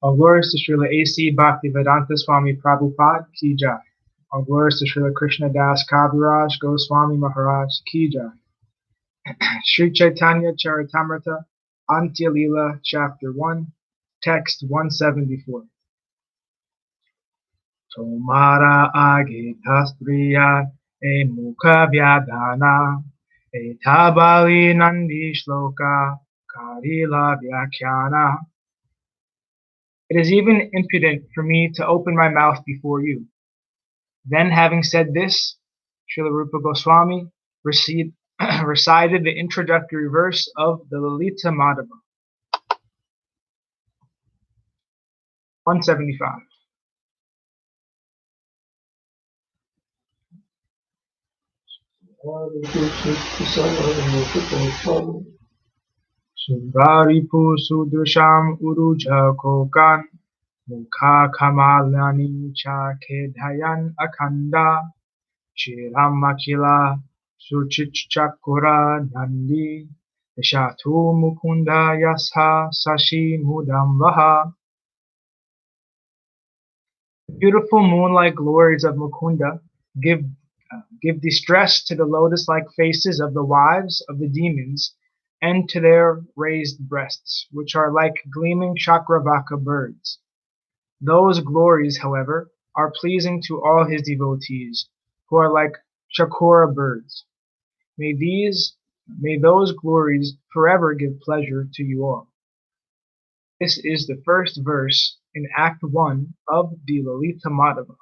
All glories to Śrīla A.C. Bhaktivedanta Swami Prabhupada Ki Jai. All glories to Śrīla Krishna Das Kaviraj Gosvāmī Maharaj Ki Jai. Sri Chaitanya Charitamrta Antya Lila Chapter 1 Text 174. Tomara age tastriya e mukha vyadana e tabali nandi shloka karila vyakhyana. It is even impudent for me to open my mouth before you. Then, having said this, Srila Rūpa Gosvāmī recited the introductory verse of the Lalita Madhava. 175. Sundaripu sudrusham uruja kokan mukha kamalani cha kedhayan akanda shiram akila suchichakura nandi shatu mukunda yasha sashi mudam vaha. The beautiful moonlight glories of Mukunda give distress to the lotus-like faces of the wives of the demons and to their raised breasts, which are like gleaming Chakravaka birds. Those glories, however, are pleasing to all his devotees, who are like Chakora birds. May those glories forever give pleasure to you all. This is the first verse in Act 1 of the Lalita Madhava.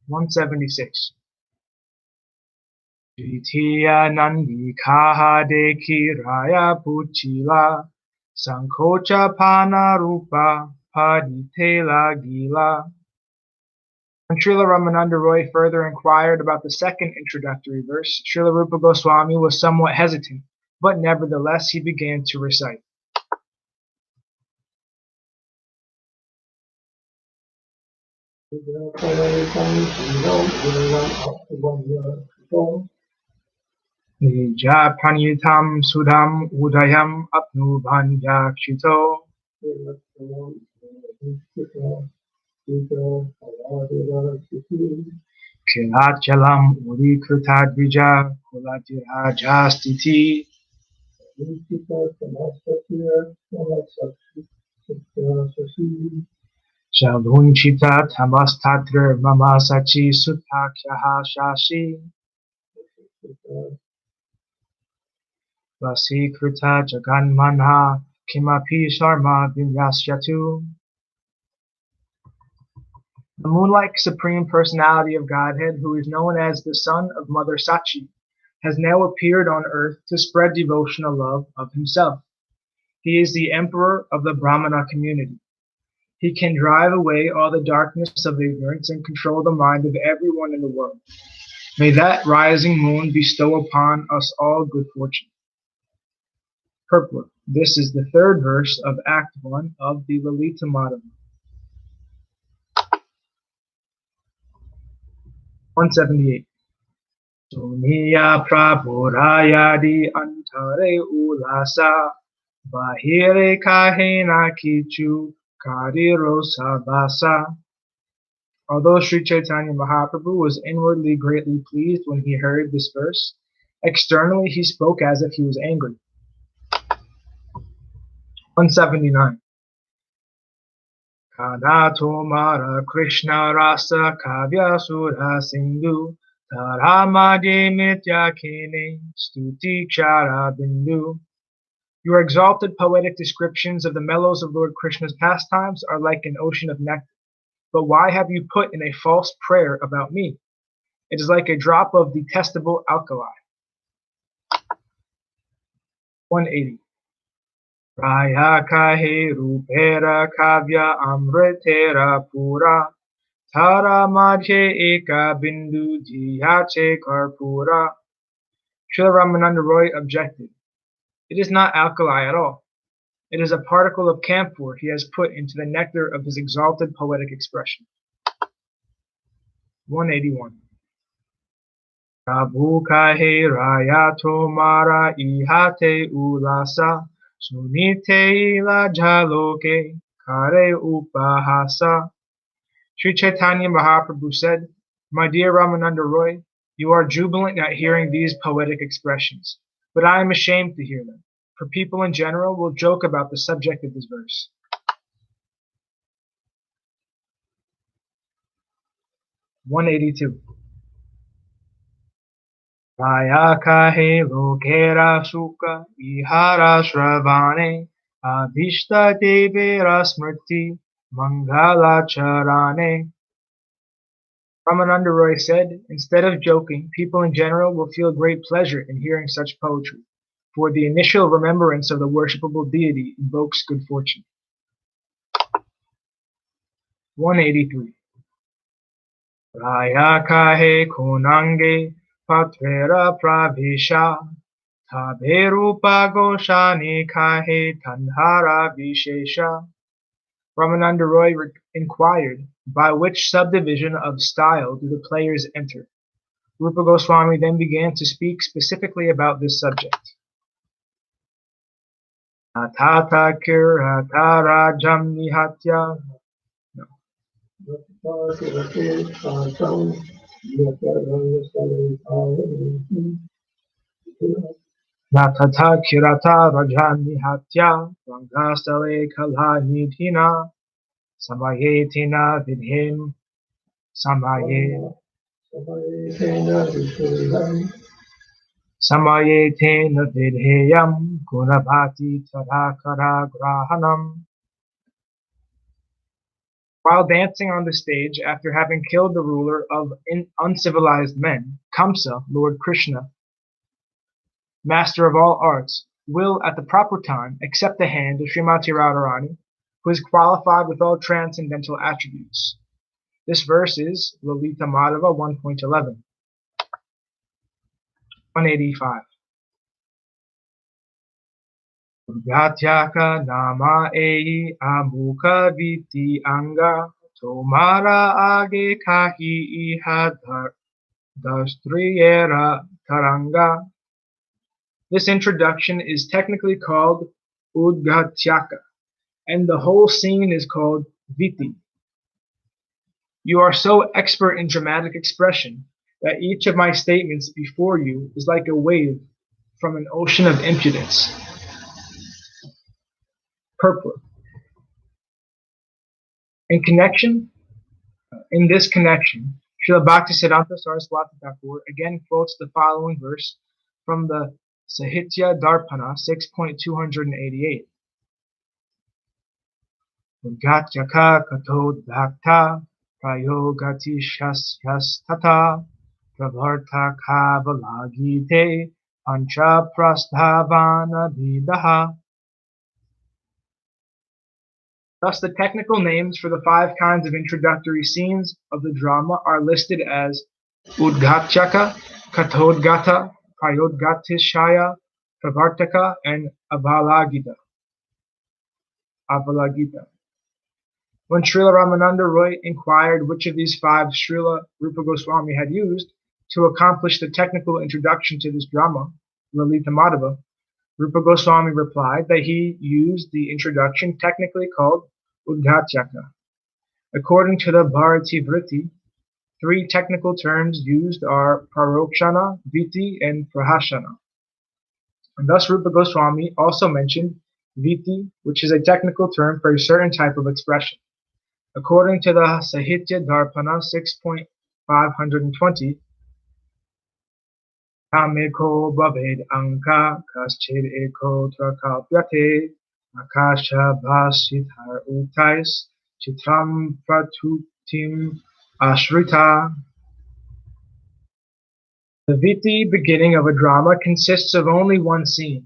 (176) Jitiya Nandi Kaha Deki Raya Puchila Sankocha Pana Rūpa Paditela Gila. When Srila Ramananda Roy further inquired about the second introductory verse, Srila Rūpa Gosvāmī was somewhat hesitant, but nevertheless he began to recite. Nija pranitam sudam udayam apnu bhanjakshito Kilachalam uri krutadvija kulatiraja Shalunchita tamastatra mama sachi sutakyaha shashi Vasikrita jaganmanha kimapi sharma vinyasyatu. The moon-like Supreme Personality of Godhead, who is known as the Son of Mother Sachi, has now appeared on earth to spread devotional love of himself. He is the Emperor of the Brahmana community. He can drive away all the darkness of ignorance and control the mind of everyone in the world. May that rising moon bestow upon us all good fortune. Purport. This is the third verse of Act 1 of the Lalita Madhava. 178. Suniya prabhurayadi antare ulasa bahire kahena kichu kariro sabasa. Although Sri Chaitanya Mahaprabhu was inwardly greatly pleased when he heard this verse, externally he spoke as if he was angry. 179. Kanato Mara Krishna Rasa Kavya Sura Sindhu Taramadye Mitya Kene Stuti Kshara Bindu. Your exalted poetic descriptions of the mellows of Lord Krishna's pastimes are like an ocean of nectar. But why have you put in a false prayer about me? It is like a drop of detestable alkali. 180. Raya kahe rupera kavya amritera pura tara madhye eka bindu jiyache karpura. Srila Ramananda Roy objected. It is not alkali at all. It is a particle of camphor he has put into the nectar of his exalted poetic expression. 181. Prabhu kahe raya tomara ihate ulasa sunite ila jaloke kare upahasa. Sri Chaitanya Mahaprabhu said, "My dear Ramananda Roy, you are jubilant at hearing these poetic expressions, but I am ashamed to hear them, for people in general will joke about the subject of this verse." 182. Raya kahe lokera sukha ihara shravane abhishta devera smriti mangala charane. Ramananda Roy said, "Instead of joking, people in general will feel great pleasure in hearing such poetry, for the initial remembrance of the worshipable deity invokes good fortune." 183. Raya kahe konange patrera pravisha tabe Rūpa goshani kahe tanhara vishesha. Ramananda Roy inquired, by which subdivision of style do the players enter? Rūpa Gosvāmī then began to speak specifically about this subject. Atata kirata rajam nihatya. No. Natata kirata rajam nihatya rangastale kalha nidhina samayetina vidhim samaye Samayetena vidheyam gunabhati tadakara grahanam. While dancing on the stage after having killed the ruler of uncivilized men, Kamsa, Lord Krishna, master of all arts, will at the proper time accept the hand of Srimati Radharani, who is qualified with all transcendental attributes. This verse is Lalita Madhava 1.11. 185. Gatyaka nama ei amukha viti anga tomara age kahi iha dastriyera taranga. This introduction is technically called Udghatyaka, and the whole scene is called Viti. You are so expert in dramatic expression that each of my statements before you is like a wave from an ocean of impudence. Purport. In this connection, Srila Bhaktisiddhanta Saraswati Thakur again quotes the following verse from the Sahitya Darpana 6.288. Gatyaka katod bhakta prayogati shasyastata pravarta kavalagite pancha prasthavana vidaha. Thus, the technical names for the 5 kinds of introductory scenes of the drama are listed as Udghatyaka, Katodgata, Prayodgatishaya, Pravartaka, and Avalagita. When Srila Ramananda Roy inquired which of these 5 Srila Rūpa Gosvāmī had used to accomplish the technical introduction to this drama, Lalita Madhava, Rūpa Gosvāmī replied that he used the introduction technically called Udghatyaka. According to the Bharati Vritti, 3 technical terms used are Prarokshana, Viti, and Prahashana. And thus Rūpa Gosvāmī also mentioned Viti, which is a technical term for a certain type of expression. According to the Sahitya Darpana 6.520, Kameko bhaved anka kaschid eko trakalpyate akasha bhasitar utais chitram pratutim ashrita. The Viti beginning of a drama consists of only one scene.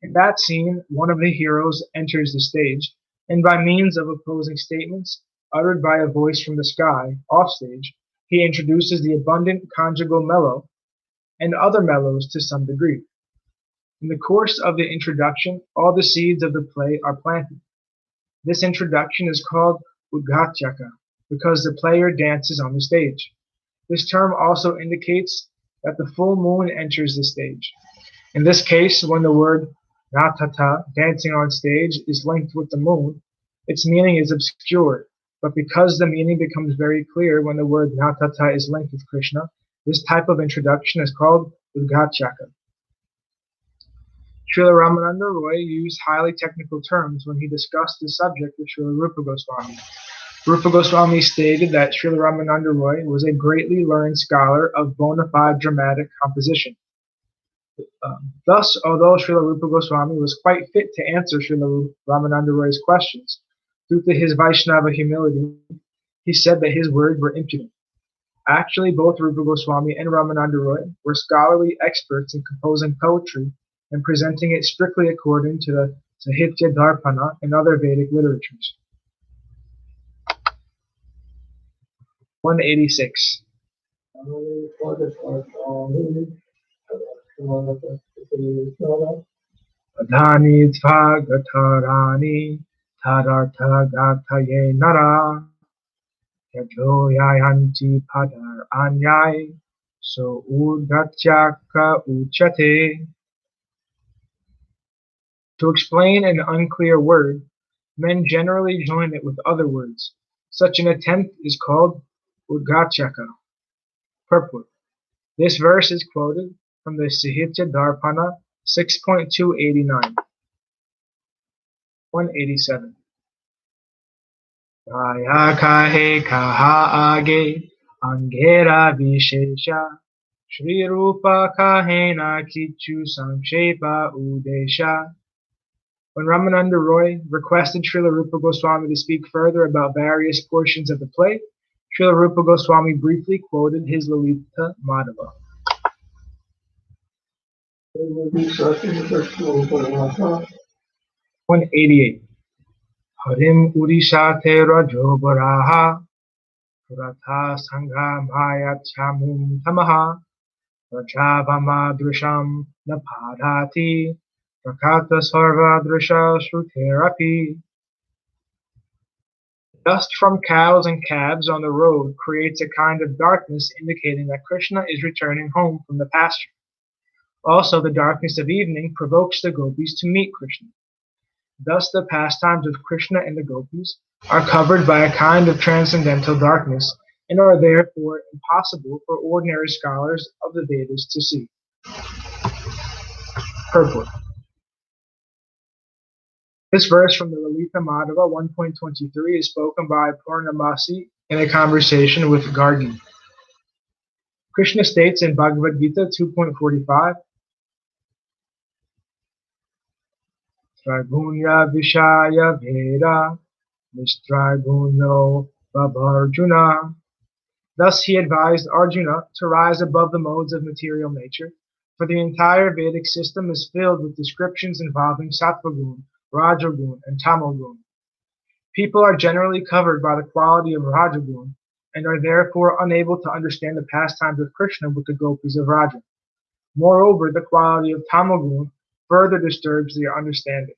In that scene, one of the heroes enters the stage, and by means of opposing statements uttered by a voice from the sky, offstage, he introduces the abundant conjugal mellow and other mellows to some degree. In the course of the introduction, all the seeds of the play are planted. This introduction is called Udghatyaka because the player dances on the stage. This term also indicates that the full moon enters the stage. In this case, when the word natata, dancing on stage, is linked with the moon, its meaning is obscured. But because the meaning becomes very clear when the word natata is linked with Krishna, this type of introduction is called Udghachaka. Srila Ramananda Roy used highly technical terms when he discussed the subject with Srila Rūpa Gosvāmī. Rūpa Gosvāmī stated that Srila Ramananda Roy was a greatly learned scholar of bona fide dramatic composition. Thus, although Srila Rūpa Gosvāmī was quite fit to answer Srila Ramananda Roy's questions, due to his Vaishnava humility, he said that his words were impudent. Actually, both Rūpa Gosvāmī and Ramananda Roy were scholarly experts in composing poetry and presenting it strictly according to the Sahitya Dharpana and other Vedic literatures. 186. Adhani Dvagatharani Tadartha Gathaye Nara Yajoyayanti Padar Anyai So Udgatyaka Uchate. To explain an unclear word, men generally join it with other words. Such an attempt is called Udghachaka. Purport. This verse is quoted from the Sahitya Dharpana 6.289. 187. Kaya kahe kaha age angera vishesha Shri Rūpa kahena kichu sangshepa udesha. When Ramananda Roy requested Srila Rūpa Gosvāmī to speak further about various portions of the play, Srila Rūpa Gosvāmī briefly quoted his Lalita Madhava. 188. Harim Urishate Rajobaraha Puratha Sangha Mayachamum Tamaha Rajavamadrisham Napadhati Prakata Sarvadrisha Shruterapi. Dust from cows and calves on the road creates a kind of darkness indicating that Krishna is returning home from the pasture. Also, the darkness of evening provokes the gopis to meet Krishna. Thus, the pastimes of Krishna and the gopis are covered by a kind of transcendental darkness and are therefore impossible for ordinary scholars of the Vedas to see. Purport. This verse from the Lalita Madhava 1.23 is spoken by Purnamasi in a conversation with Gargi. Krishna states in Bhagavad Gita 2.45, Tragunya Vishaya Veda Mistraguno Babharjuna. Thus he advised Arjuna to rise above the modes of material nature, for the entire Vedic system is filled with descriptions involving Sattva-gun, Rajagun, and Tamogun. People are generally covered by the quality of Rajagun and are therefore unable to understand the pastimes of Krishna with the gopis of Raja. Moreover, the quality of Tamogun further disturbs their understanding.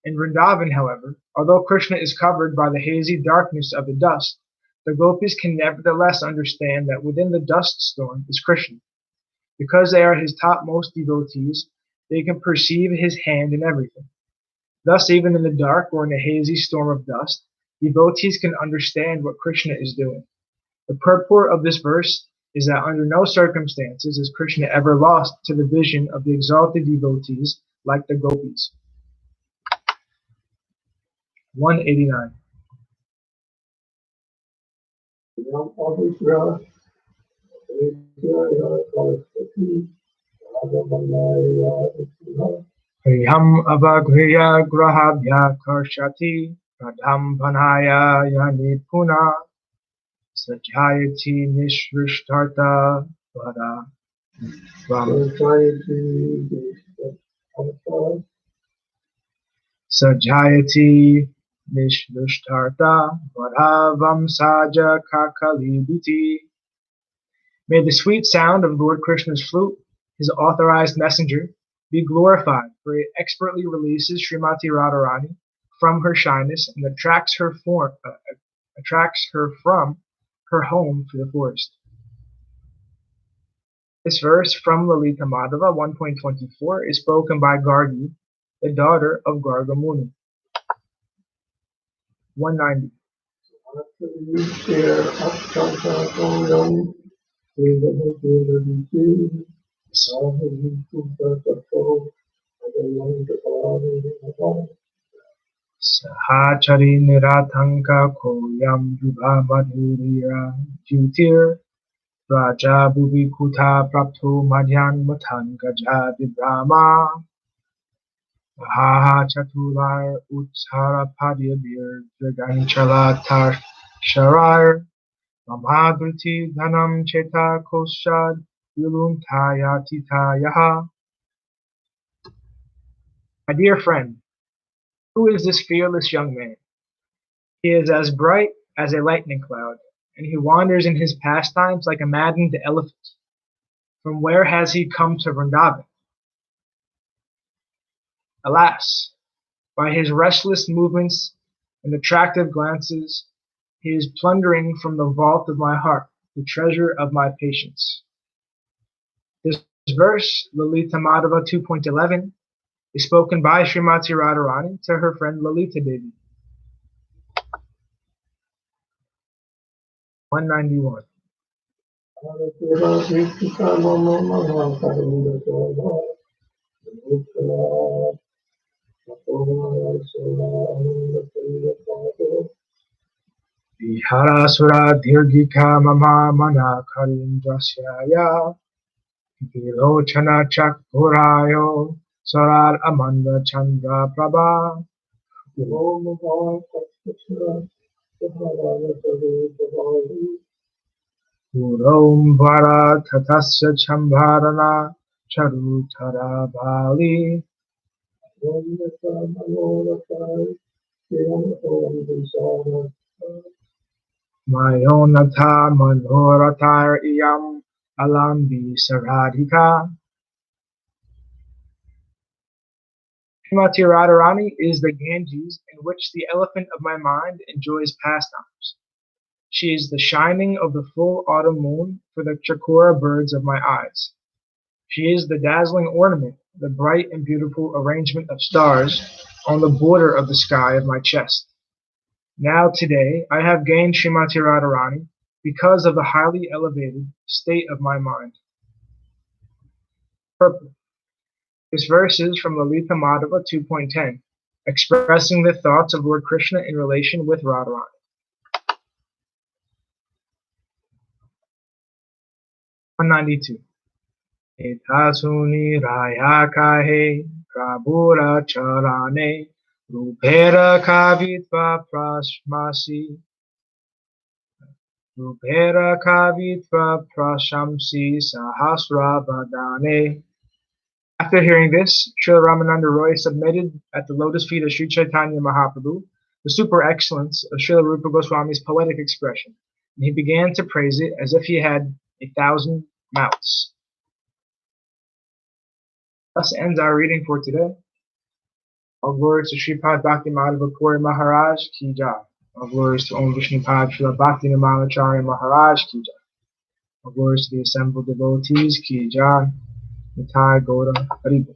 In Vrindavan, however, although Krishna is covered by the hazy darkness of the dust, the gopis can nevertheless understand that within the dust storm is Krishna. Because they are his topmost devotees, they can perceive his hand in everything. Thus, even in the dark or in a hazy storm of dust, devotees can understand what Krishna is doing. The purport of this verse is that under no circumstances is Krishna ever lost to the vision of the exalted devotees like the gopis. 189. Hriyam avagriya grahabhya karshati pradham vanaya yani puna sajayati nishrishtarta vada sajayati nishrishtarta vada vamsaja kakalibiti. May the sweet sound of Lord Krishna's flute, his authorized messenger, be glorified, for it expertly releases Srimati Radharani from her shyness and attracts her from her home to the forest. This verse from Lalita Madhava 1.24 is spoken by Gargi, the daughter of Garga Muni. 190. Sahachari nirathanka koyam yudha madhuriya jutir raja bhuvi kuta prapto madhyan matan gaja vibrama maha chatular utsara padyabir draganchala tar sharar mamadruti dhanam cheta koshad viluntaya titayaha. My dear friend, who is this fearless young man? He is as bright as a lightning cloud, and he wanders in his pastimes like a maddened elephant. From where has he come to Vrindavan? Alas, by his restless movements and attractive glances, he is plundering from the vault of my heart the treasure of my patience. This verse, Lalita Madhava 2.11, is spoken by Srimati Radharani to her friend Lalita Devi. 191. Viharasura dirghika mama mana karindrasyaya vilochana chakurayo sarar amanda chandra prabha. Urom vara tatasya chambharana charutara bali Mayonatha manoratar iyam alambi saradhika. Srimati Radharani is the Ganges in which the elephant of my mind enjoys pastimes. She is the shining of the full autumn moon for the chakora birds of my eyes. She is the dazzling ornament, the bright and beautiful arrangement of stars on the border of the sky of my chest. Now today I have gained Srimati Radharani because of the highly elevated state of my mind. Purport. This verse is from Lalita Madhava 2.10, expressing the thoughts of Lord Krishna in relation with Radharani. 192. Etasuni raya kahe prabhura charane rupera kavitva prashmasi rupera kavitva prashamsi sahasra vadane. After hearing this, Srila Ramananda Roy submitted at the lotus feet of Sri Chaitanya Mahaprabhu the super excellence of Srila Rūpa Gosvāmī's poetic expression, and he began to praise it as if he had 1,000 mouths. Thus ends our reading for today. All glories to Sripad Bhakti Madhava Puri Maharaj Ki Jai. All glories to Om Vishnupad Srila Bhakti Nimalacharya Maharaj Ki Jai. All glories to the assembled devotees Ki Jai. Nitai Gaura Haribo.